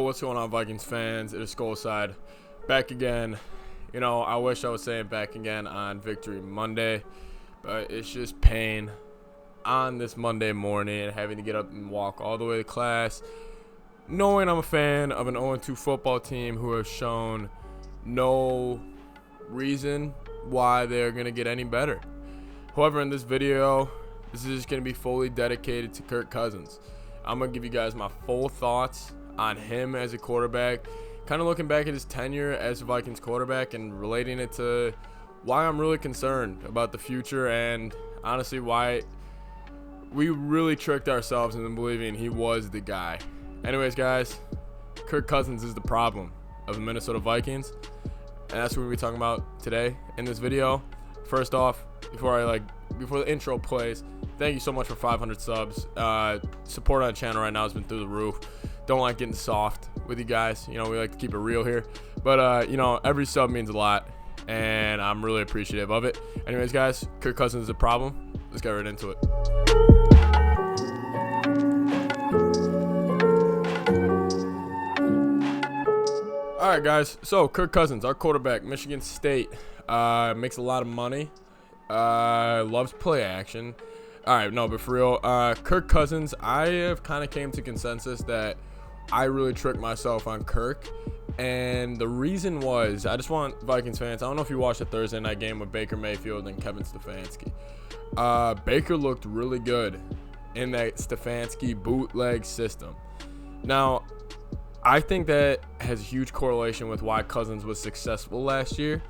what's going on, Vikings fans? It is Skol side back again. You know, I wish I was saying back again on Victory Monday, but it's just pain on this Monday morning, having to get up and walk all the way to class, knowing I'm a fan of an 0-2 football team who have shown no reason why they're going to get any better. However, in this video, this is just going to be fully dedicated to Kirk Cousins. I'm going to give you guys my full thoughts on him as a quarterback, kind of looking back at his tenure as a Vikings quarterback and relating it to why I'm really concerned about the future and honestly why we really tricked ourselves into believing he was the guy. Anyways, guys, Kirk Cousins is the problem of the Minnesota Vikings, and that's what we'll be talking about today in this video. First off, before the intro plays, thank you so much for 500 subs. Support on the channel right now has been through the roof. Don't like getting soft with you guys. You know, we like to keep it real here. But, you know, every sub means a lot, and I'm really appreciative of it. Anyways, guys, Kirk Cousins is a problem. Let's get right into it. All right, guys. So, Kirk Cousins, our quarterback, Michigan State, makes a lot of money. Loves play action. All right, no, but for real, Kirk Cousins, I have kind of came to consensus that I really tricked myself on Kirk, and the reason was, I just want Vikings fans, I don't know if you watched the Thursday night game with Baker Mayfield and Kevin Stefanski. Baker looked really good in that Stefanski bootleg system. Now, I think that has a huge correlation with why Cousins was successful last year,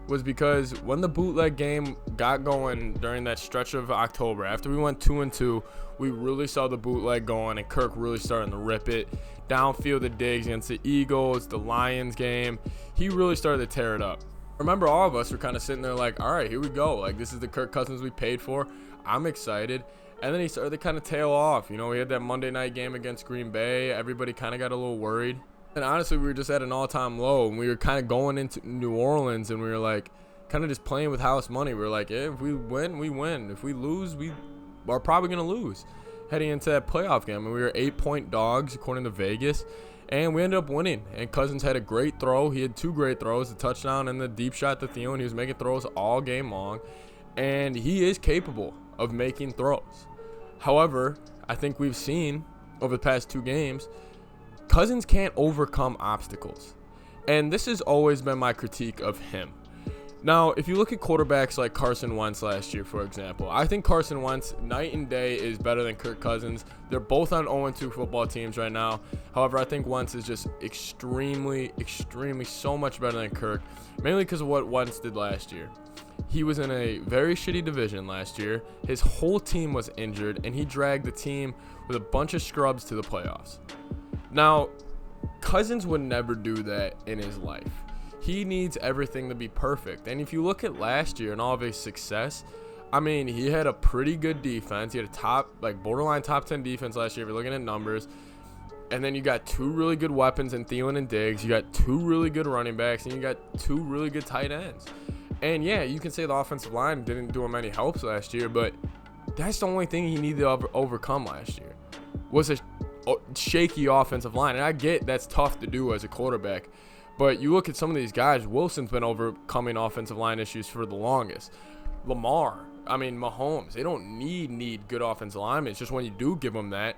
was because when the bootleg game got going during that stretch of October, after we went 2-2, we really saw the bootleg going and Kirk really starting to rip it. Downfield the digs against the Eagles, the Lions game, he really started to tear it up. Remember, all of us were kind of sitting there like, all right, here we go. Like, this is the Kirk Cousins we paid for. I'm excited. And then he started to kind of tail off. You know, we had that Monday night game against Green Bay. Everybody kind of got a little worried. And honestly, we were just at an all-time low, and we were kind of going into New Orleans, and we were like kind of just playing with house money. We were like, if we win, we win. If we lose, we are probably going to lose heading into that playoff game. And we were 8-point dogs, according to Vegas, and we ended up winning. And Cousins had a great throw. He had two great throws, the touchdown and the deep shot to Thielen. He was making throws all game long, and he is capable of making throws. However, I think we've seen over the past two games, Cousins can't overcome obstacles. And this has always been my critique of him. Now, if you look at quarterbacks like Carson Wentz last year, for example, I think Carson Wentz, night and day, is better than Kirk Cousins. They're both on 0-2 football teams right now. However, I think Wentz is just extremely so much better than Kirk, mainly because of what Wentz did last year. He was in a very shitty division last year. His whole team was injured, and he dragged the team with a bunch of scrubs to the playoffs. Now, Cousins would never do that in his life. He needs everything to be perfect. And if you look at last year and all of his success, I mean, he had a pretty good defense. He had a borderline top 10 defense last year if you're looking at numbers. And then you got two really good weapons in Thielen and Diggs. You got two really good running backs, and you got two really good tight ends. And yeah, you can say the offensive line didn't do him any helps last year, but that's the only thing he needed to overcome last year, was a shaky offensive line. And I get that's tough to do as a quarterback, but you look at some of these guys. Wilson's been overcoming offensive line issues for the longest. Mahomes, they don't need good offensive linemen. It's just when you do give them that,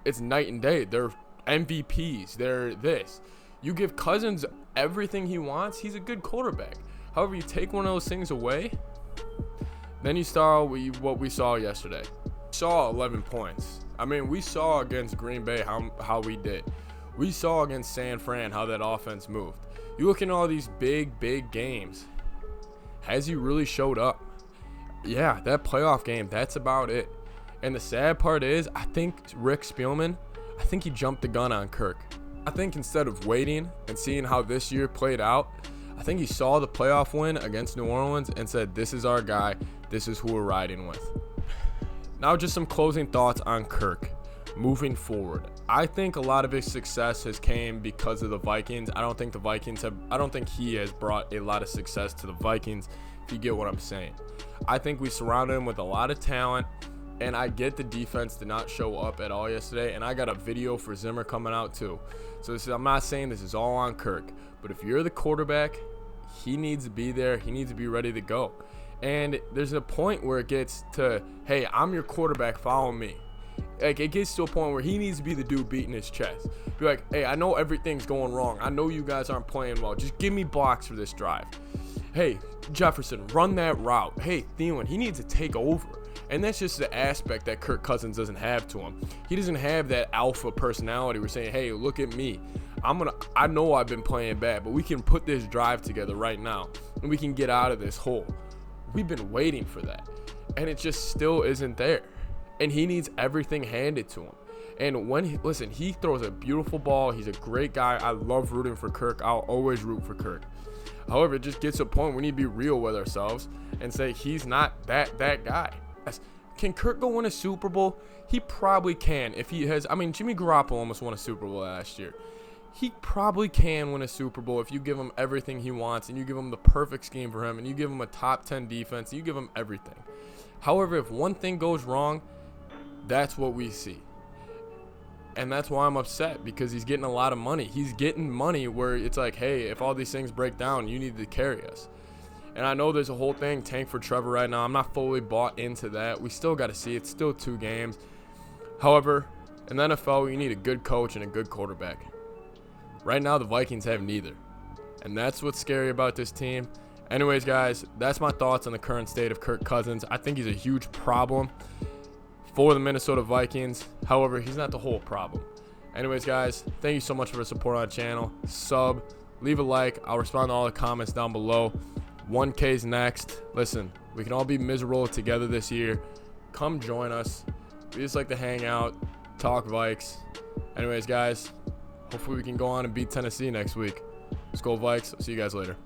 it's night and day. They're MVPs. They're this. You give Cousins everything he wants, he's a good quarterback. However, you take one of those things away, then you saw what we saw yesterday. We saw 11 points. I mean, we saw against Green Bay how we did. We saw against San Fran how that offense moved. You look at all these big games. Has he really showed up? Yeah, that playoff game, that's about it. And the sad part is, I think Rick Spielman, he jumped the gun on Kirk. I think instead of waiting and seeing how this year played out, I think he saw the playoff win against New Orleans and said, this is our guy. This is who we're riding with. Now, just some closing thoughts on Kirk moving forward. I think a lot of his success has came because of the Vikings. I don't think he has brought a lot of success to the Vikings, if you get what I'm saying. I think we surrounded him with a lot of talent, And I get the defense did not show up at all yesterday, and I got a video for Zimmer coming out too. So I'm not saying this is all on Kirk, but if you're the quarterback, he needs to be there. He needs to be ready to go. And there's a point where it gets to, hey, I'm your quarterback, follow me. Like, it gets to a point where he needs to be the dude beating his chest. Be like, hey, I know everything's going wrong. I know you guys aren't playing well. Just give me blocks for this drive. Hey, Jefferson, run that route. Hey, Thielen, he needs to take over. And that's just the aspect that Kirk Cousins doesn't have to him. He doesn't have that alpha personality. We're saying, hey, look at me. I know I've been playing bad, but we can put this drive together right now, and we can get out of this hole. We've been waiting for that, and it just still isn't there. And he needs everything handed to him. And listen, he throws a beautiful ball. He's a great guy. I love rooting for Kirk. I'll always root for Kirk. However, it just gets to a point we need to be real with ourselves and say he's not that guy. Can Kirk go win a Super Bowl? He probably can if he has. I mean, Jimmy Garoppolo almost won a Super Bowl last year. He probably can win a Super Bowl if you give him everything he wants and you give him the perfect scheme for him and you give him a top 10 defense and you give him everything. However, if one thing goes wrong, that's what we see. And that's why I'm upset, because he's getting a lot of money. He's getting money where it's like, hey, if all these things break down, you need to carry us. And I know there's a whole thing, tank for Trevor right now. I'm not fully bought into that. We still got to see. It's still 2 games. However, in the NFL, you need a good coach and a good quarterback. Right now, the Vikings have neither. And that's what's scary about this team. Anyways, guys, that's my thoughts on the current state of Kirk Cousins. I think he's a huge problem for the Minnesota Vikings. However, he's not the whole problem. Anyways, guys, thank you so much for the support on the channel. Sub, leave a like. I'll respond to all the comments down below. 1K's next. Listen, we can all be miserable together this year. Come join us. We just like to hang out, talk Vikes. Anyways, guys, hopefully we can go on and beat Tennessee next week. Skol Vikes. I'll see you guys later.